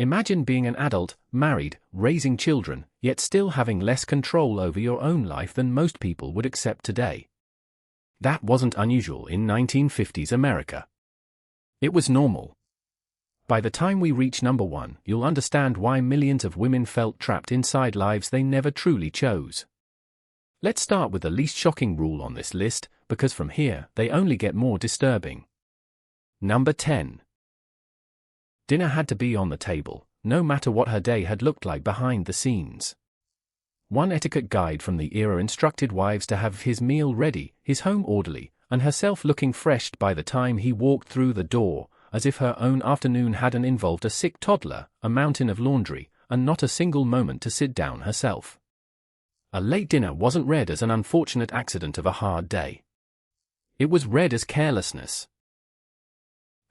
Imagine being an adult, married, raising children, yet still having less control over your own life than most people would accept today. That wasn't unusual in 1950s America. It was normal. By the time we reach number 1, you'll understand why millions of women felt trapped inside lives they never truly chose. Let's start with the least shocking rule on this list, because from here, they only get more disturbing. Number 10. Dinner had to be on the table, no matter what her day had looked like behind the scenes. One etiquette guide from the era instructed wives to have his meal ready, his home orderly, and herself looking fresh by the time he walked through the door, as if her own afternoon hadn't involved a sick toddler, a mountain of laundry, and not a single moment to sit down herself. A late dinner wasn't read as an unfortunate accident of a hard day. It was read as carelessness.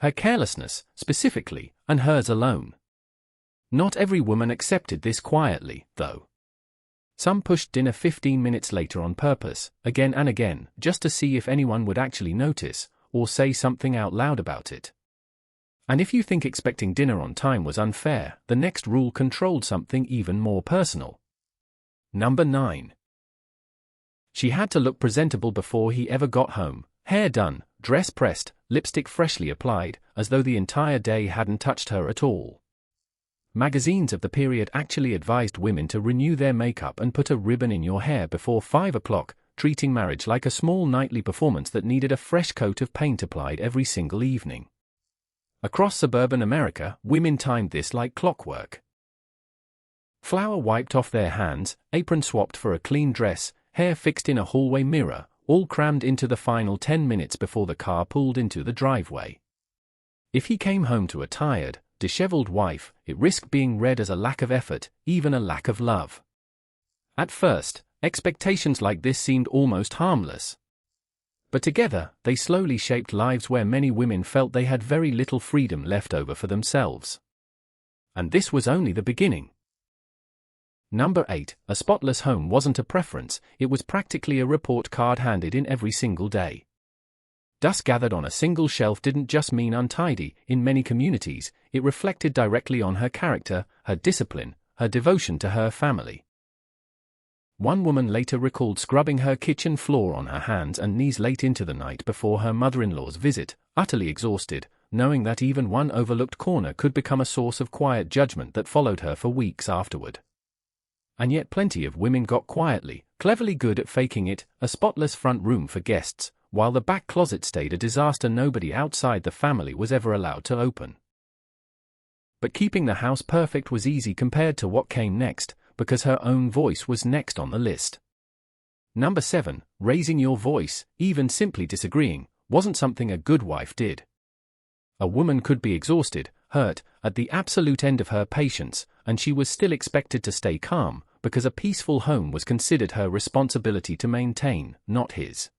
Her carelessness, specifically, and hers alone. Not every woman accepted this quietly, though. Some pushed dinner 15 minutes later on purpose, again and again, just to see if anyone would actually notice, or say something out loud about it. And if you think expecting dinner on time was unfair, the next rule controlled something even more personal. Number 9. She had to look presentable before he ever got home, hair done, dress pressed, lipstick freshly applied, as though the entire day hadn't touched her at all. Magazines of the period actually advised women to renew their makeup and put a ribbon in your hair before 5 o'clock, treating marriage like a small nightly performance that needed a fresh coat of paint applied every single evening. Across suburban America, women timed this like clockwork. Flour wiped off their hands, apron swapped for a clean dress, hair fixed in a hallway mirror, all crammed into the final 10 minutes before the car pulled into the driveway. If he came home to a tired, disheveled wife, it risked being read as a lack of effort, even a lack of love. At first, expectations like this seemed almost harmless. But together, they slowly shaped lives where many women felt they had very little freedom left over for themselves. And this was only the beginning. Number 8. A spotless home wasn't a preference, it was practically a report card handed in every single day. Dust gathered on a single shelf didn't just mean untidy. In many communities, it reflected directly on her character, her discipline, her devotion to her family. One woman later recalled scrubbing her kitchen floor on her hands and knees late into the night before her mother-in-law's visit, utterly exhausted, knowing that even one overlooked corner could become a source of quiet judgment that followed her for weeks afterward. And yet plenty of women got quietly, cleverly good at faking it, a spotless front room for guests, while the back closet stayed a disaster nobody outside the family was ever allowed to open. But keeping the house perfect was easy compared to what came next, because her own voice was next on the list. Number 7. Raising your voice, even simply disagreeing, wasn't something a good wife did. A woman could be exhausted, hurt, at the absolute end of her patience, and she was still expected to stay calm, because a peaceful home was considered her responsibility to maintain, not his.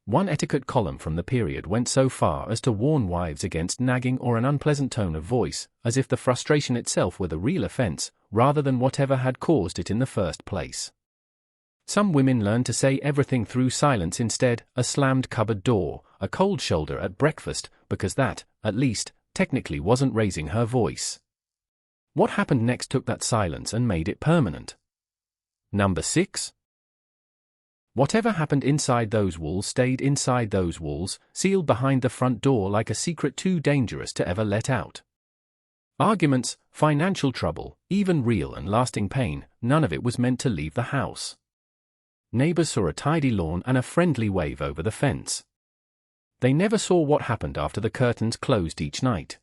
One etiquette column from the period went so far as to warn wives against nagging or an unpleasant tone of voice, as if the frustration itself were the real offense, rather than whatever had caused it in the first place. Some women learned to say everything through silence instead, a slammed cupboard door, a cold shoulder at breakfast, because that, at least, technically wasn't raising her voice. What happened next took that silence and made it permanent. Number 6. Whatever happened inside those walls stayed inside those walls, sealed behind the front door like a secret too dangerous to ever let out. Arguments, financial trouble, even real and lasting pain, none of it was meant to leave the house. Neighbors saw a tidy lawn and a friendly wave over the fence. They never saw what happened after the curtains closed each night.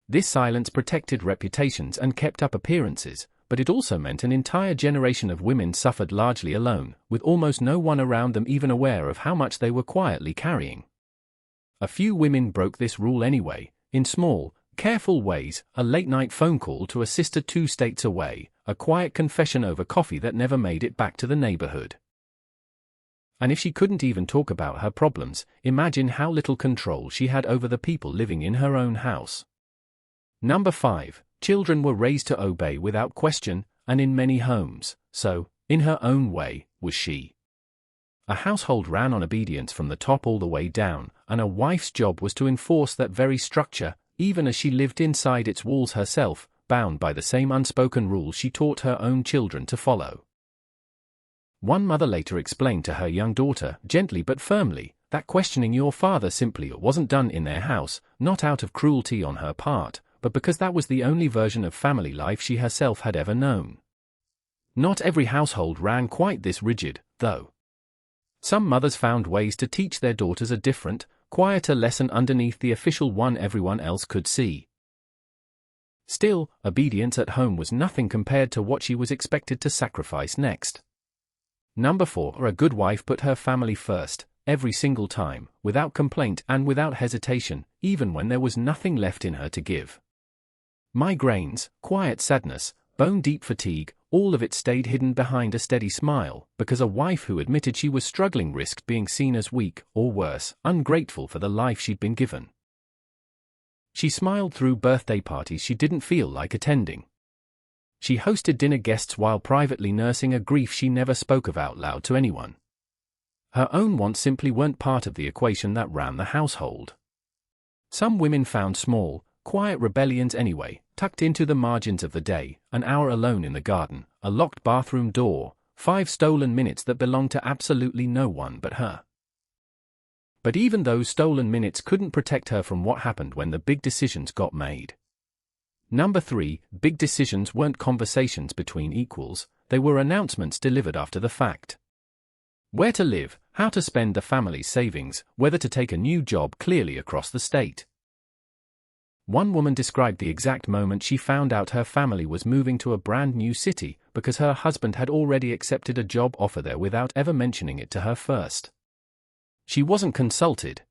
This silence protected reputations and kept up appearances, but it also meant an entire generation of women suffered largely alone, with almost no one around them even aware of how much they were quietly carrying. A few women broke this rule anyway, in small, careful ways, a late-night phone call to a sister 2 states away, a quiet confession over coffee that never made it back to the neighborhood. And if she couldn't even talk about her problems, imagine how little control she had over the people living in her own house. Number 5. Children were raised to obey without question, and in many homes, so, in her own way, was she. A household ran on obedience from the top all the way down, and a wife's job was to enforce that very structure, even as she lived inside its walls herself, bound by the same unspoken rules she taught her own children to follow. One mother later explained to her young daughter, gently but firmly, that questioning your father simply wasn't done in their house, not out of cruelty on her part, but because that was the only version of family life she herself had ever known. Not every household ran quite this rigid, though. Some mothers found ways to teach their daughters a different, quieter lesson underneath the official one everyone else could see. Still, obedience at home was nothing compared to what she was expected to sacrifice next. Number 4. A good wife put her family first, every single time, without complaint and without hesitation, even when there was nothing left in her to give. Migraines, quiet sadness, bone-deep fatigue, all of it stayed hidden behind a steady smile, because a wife who admitted she was struggling risked being seen as weak, or worse, ungrateful for the life she'd been given. She smiled through birthday parties she didn't feel like attending. She hosted dinner guests while privately nursing a grief she never spoke of out loud to anyone. Her own wants simply weren't part of the equation that ran the household. Some women found small, quiet rebellions anyway, tucked into the margins of the day, an hour alone in the garden, a locked bathroom door, 5 stolen minutes that belonged to absolutely no one but her. But even those stolen minutes couldn't protect her from what happened when the big decisions got made. Number 3, big decisions weren't conversations between equals, they were announcements delivered after the fact. Where to live, how to spend the family's savings, whether to take a new job clearly across the state. One woman described the exact moment she found out her family was moving to a brand new city because her husband had already accepted a job offer there without ever mentioning it to her first. She wasn't consulted.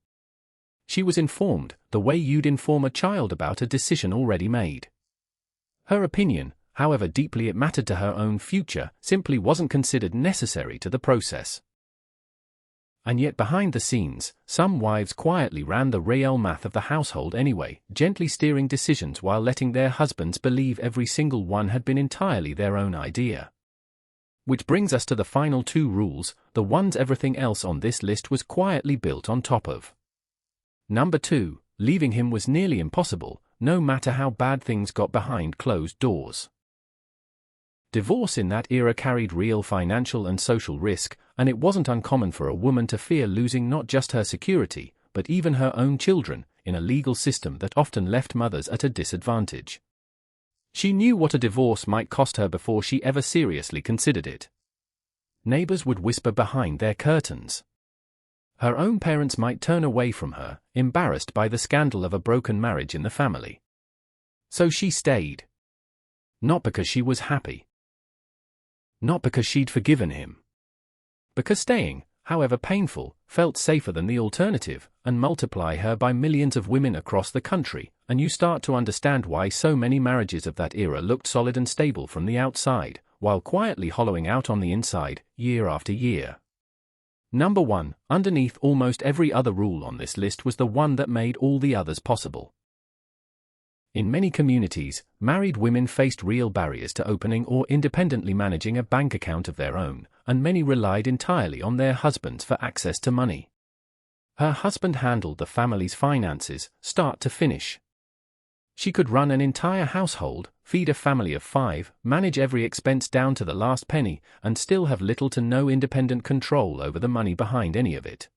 She was informed, the way you'd inform a child about a decision already made. Her opinion, however deeply it mattered to her own future, simply wasn't considered necessary to the process. And yet behind the scenes, some wives quietly ran the real math of the household anyway, gently steering decisions while letting their husbands believe every single one had been entirely their own idea. Which brings us to the final 2 rules, the ones everything else on this list was quietly built on top of. Number 2, leaving him was nearly impossible, no matter how bad things got behind closed doors. Divorce in that era carried real financial and social risk, and it wasn't uncommon for a woman to fear losing not just her security, but even her own children, in a legal system that often left mothers at a disadvantage. She knew what a divorce might cost her before she ever seriously considered it. Neighbors would whisper behind their curtains. Her own parents might turn away from her, embarrassed by the scandal of a broken marriage in the family. So she stayed. Not because she was happy. Not because she'd forgiven him. Because staying, however painful, felt safer than the alternative, and multiply her by millions of women across the country, and you start to understand why so many marriages of that era looked solid and stable from the outside, while quietly hollowing out on the inside, year after year. Number 1, underneath almost every other rule on this list was the one that made all the others possible. In many communities, married women faced real barriers to opening or independently managing a bank account of their own, and many relied entirely on their husbands for access to money. Her husband handled the family's finances, start to finish. She could run an entire household, feed a family of 5, manage every expense down to the last penny, and still have little to no independent control over the money behind any of it.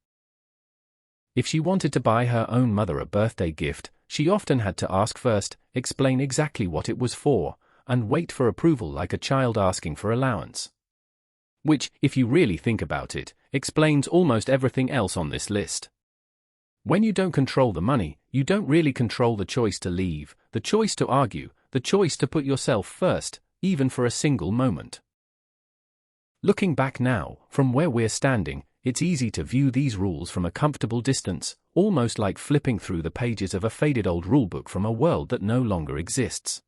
If she wanted to buy her own mother a birthday gift, she often had to ask first, explain exactly what it was for, and wait for approval like a child asking for allowance. Which, if you really think about it, explains almost everything else on this list. When you don't control the money, you don't really control the choice to leave, the choice to argue, the choice to put yourself first, even for a single moment. Looking back now, from where we're standing, it's easy to view these rules from a comfortable distance, almost like flipping through the pages of a faded old rulebook from a world that no longer exists.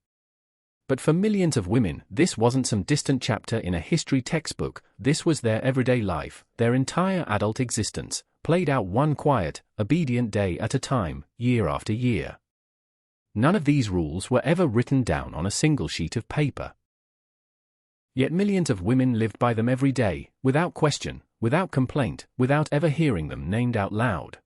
But for millions of women, this wasn't some distant chapter in a history textbook, this was their everyday life, their entire adult existence, played out one quiet, obedient day at a time, year after year. None of these rules were ever written down on a single sheet of paper. Yet millions of women lived by them every day, without question, without complaint, without ever hearing them named out loud.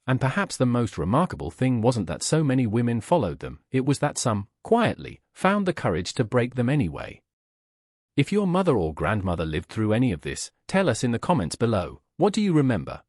And perhaps the most remarkable thing wasn't that so many women followed them, it was that some, quietly, found the courage to break them anyway. If your mother or grandmother lived through any of this, tell us in the comments below. What do you remember?